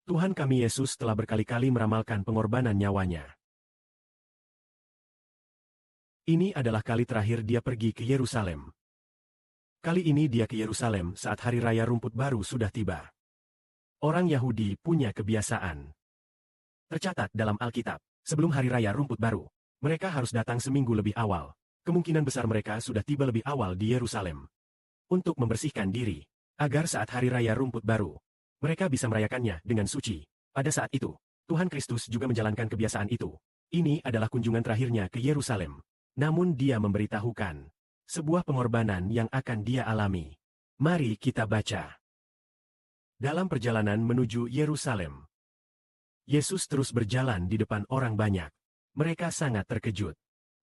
Tuhan kami Yesus telah berkali-kali meramalkan pengorbanan nyawanya. Ini adalah kali terakhir dia pergi ke Yerusalem. Kali ini dia ke Yerusalem saat Hari Raya Rumput Baru sudah tiba. Orang Yahudi punya kebiasaan. Tercatat dalam Alkitab, sebelum Hari Raya Rumput Baru, mereka harus datang seminggu lebih awal. Kemungkinan besar mereka sudah tiba lebih awal di Yerusalem. Untuk membersihkan diri, agar saat Hari Raya Rumput Baru, mereka bisa merayakannya dengan suci. Pada saat itu, Tuhan Kristus juga menjalankan kebiasaan itu. Ini adalah kunjungan terakhirnya ke Yerusalem. Namun dia memberitahukan sebuah pengorbanan yang akan dia alami. Mari kita baca. Dalam perjalanan menuju Yerusalem, Yesus terus berjalan di depan orang banyak. Mereka sangat terkejut.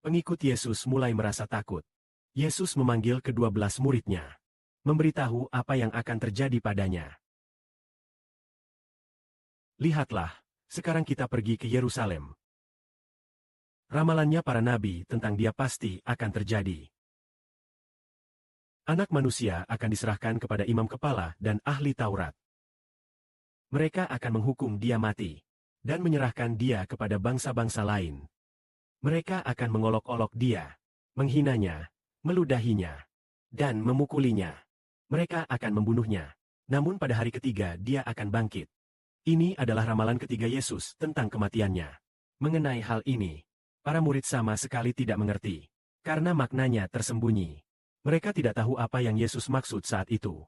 Pengikut Yesus mulai merasa takut. Yesus memanggil ke-12 muridnya, memberitahu apa yang akan terjadi padanya. Lihatlah, sekarang kita pergi ke Yerusalem. Ramalannya para nabi tentang dia pasti akan terjadi. Anak manusia akan diserahkan kepada imam kepala dan ahli Taurat. Mereka akan menghukum dia mati, dan menyerahkan dia kepada bangsa-bangsa lain. Mereka akan mengolok-olok dia, menghinanya, meludahinya, dan memukulinya. Mereka akan membunuhnya, namun pada hari ketiga dia akan bangkit. Ini adalah ramalan ketiga Yesus tentang kematiannya. Mengenai hal ini, para murid sama sekali tidak mengerti, karena maknanya tersembunyi. Mereka tidak tahu apa yang Yesus maksud saat itu.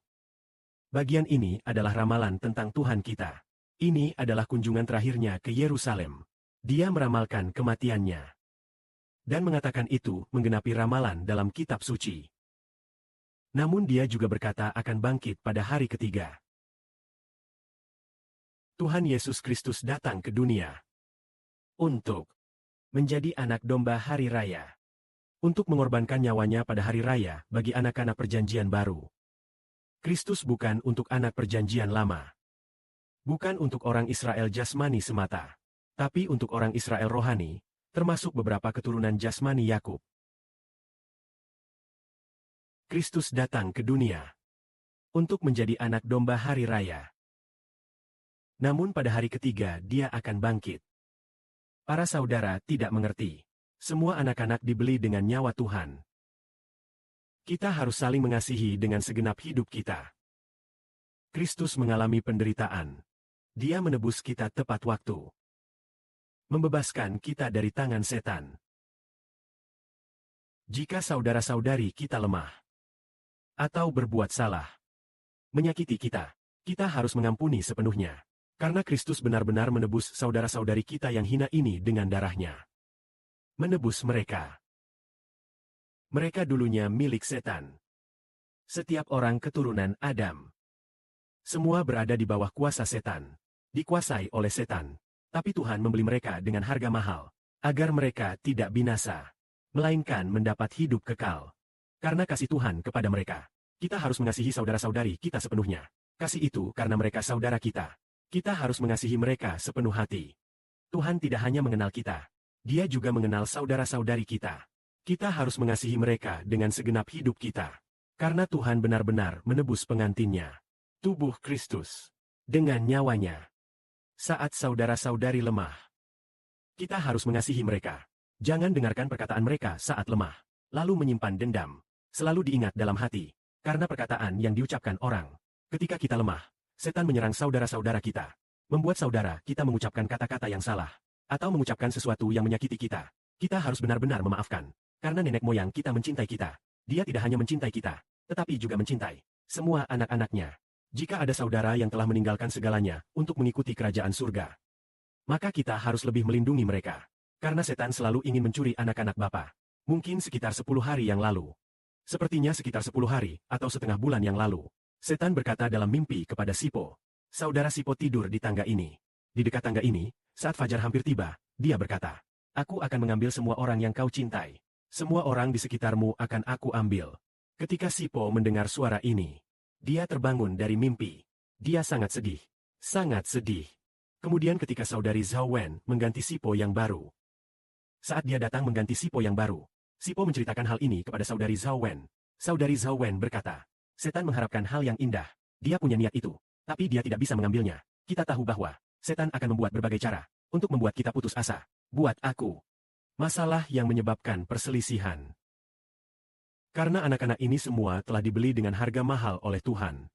Bagian ini adalah ramalan tentang Tuhan kita. Ini adalah kunjungan terakhirnya ke Yerusalem. Dia meramalkan kematiannya. Dan mengatakan itu menggenapi ramalan dalam kitab suci. Namun dia juga berkata akan bangkit pada hari ketiga. Tuhan Yesus Kristus datang ke dunia untuk menjadi anak domba hari raya. Untuk mengorbankan nyawanya pada hari raya bagi anak-anak perjanjian baru. Kristus bukan untuk anak perjanjian lama. Bukan untuk orang Israel jasmani semata. Tapi untuk orang Israel rohani, termasuk beberapa keturunan jasmani Yakub. Kristus datang ke dunia untuk menjadi anak domba hari raya. Namun pada hari ketiga dia akan bangkit. Para saudara tidak mengerti. Semua anak-anak dibeli dengan nyawa Tuhan. Kita harus saling mengasihi dengan segenap hidup kita. Kristus mengalami penderitaan. Dia menebus kita tepat waktu. Membebaskan kita dari tangan setan. Jika saudara-saudari kita lemah atau berbuat salah, menyakiti kita, kita harus mengampuni sepenuhnya. Karena Kristus benar-benar menebus saudara-saudari kita yang hina ini dengan darahnya. Menebus mereka. Mereka dulunya milik setan. Setiap orang keturunan Adam. Semua berada di bawah kuasa setan. Dikuasai oleh setan. Tapi Tuhan membeli mereka dengan harga mahal. Agar mereka tidak binasa. Melainkan mendapat hidup kekal. Karena kasih Tuhan kepada mereka. Kita harus mengasihi saudara-saudari kita sepenuhnya. Kasih itu karena mereka saudara kita. Kita harus mengasihi mereka sepenuh hati. Tuhan tidak hanya mengenal kita. Dia juga mengenal saudara-saudari kita. Kita harus mengasihi mereka dengan segenap hidup kita. Karena Tuhan benar-benar menebus pengantinnya. Tubuh Kristus. Dengan nyawanya. Saat saudara-saudari lemah. Kita harus mengasihi mereka. Jangan dengarkan perkataan mereka saat lemah. Lalu menyimpan dendam. Selalu diingat dalam hati. Karena perkataan yang diucapkan orang. Ketika kita lemah, setan menyerang saudara-saudara kita. Membuat saudara kita mengucapkan kata-kata yang salah. Atau mengucapkan sesuatu yang menyakiti kita. Kita harus benar-benar memaafkan. Karena nenek moyang kita mencintai kita. Dia tidak hanya mencintai kita, tetapi juga mencintai semua anak-anaknya. Jika ada saudara yang telah meninggalkan segalanya untuk mengikuti kerajaan surga, maka kita harus lebih melindungi mereka. Karena setan selalu ingin mencuri anak-anak Bapa. Mungkin sekitar 10 hari yang lalu. Sepertinya sekitar 10 hari atau setengah bulan yang lalu. Setan berkata dalam mimpi kepada Sipo. Saudara Sipo tidur di tangga ini. Di dekat tangga ini, saat fajar hampir tiba, dia berkata, "Aku akan mengambil semua orang yang kau cintai. Semua orang di sekitarmu akan aku ambil." Ketika Sipo mendengar suara ini, dia terbangun dari mimpi. Dia sangat sedih. Sangat sedih. Kemudian ketika saudari Zhao Wen mengganti Sipo yang baru. Saat dia datang mengganti Sipo yang baru, Sipo menceritakan hal ini kepada saudari Zhao Wen. Saudari Zhao Wen berkata, "Setan mengharapkan hal yang indah. Dia punya niat itu, tapi dia tidak bisa mengambilnya. Kita tahu bahwa setan akan membuat berbagai cara untuk membuat kita putus asa. Buat aku, masalah yang menyebabkan perselisihan. Karena anak-anak ini semua telah dibeli dengan harga mahal oleh Tuhan.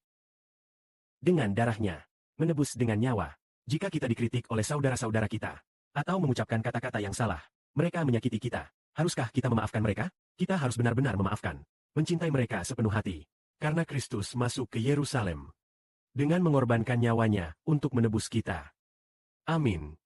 Dengan darahnya, menebus dengan nyawa. Jika kita dikritik oleh saudara-saudara kita, atau mengucapkan kata-kata yang salah, mereka menyakiti kita. Haruskah kita memaafkan mereka? Kita harus benar-benar memaafkan. Mencintai mereka sepenuh hati. Karena Kristus masuk ke Yerusalem dengan mengorbankan nyawanya untuk menebus kita. Amin.